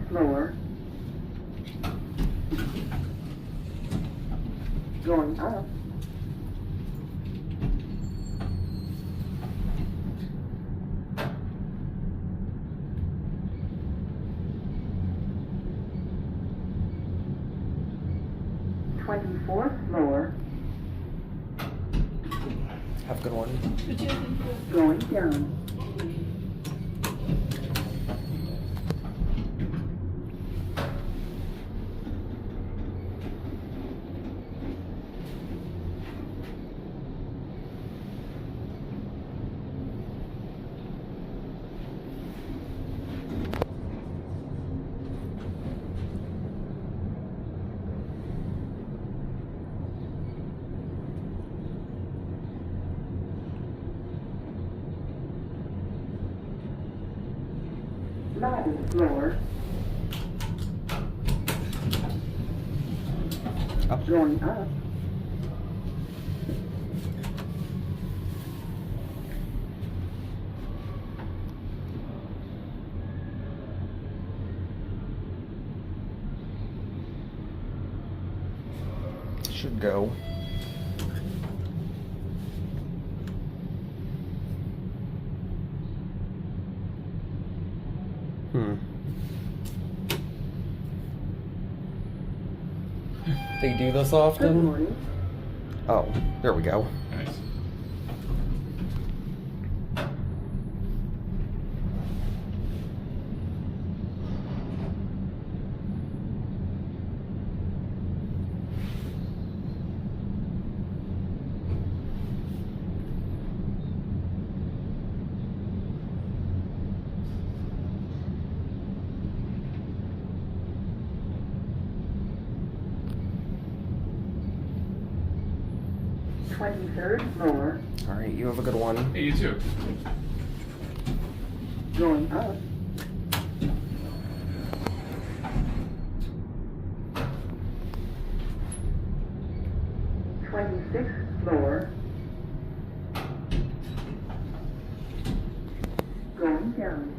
Floor, going up, th24th floor, Have a good one. going down. Lobby floor, Up. going up, Should go. They do this good often? morning, Oh, there we go. Nice. th23rd floor, Alright, you have a good one. Hey, you too. going up, th26th floor, going down.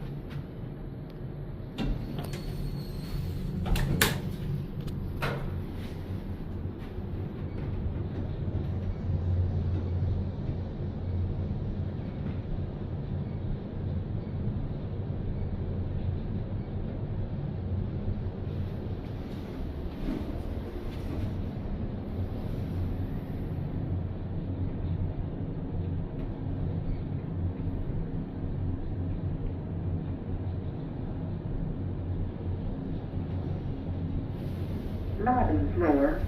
Lobby floor,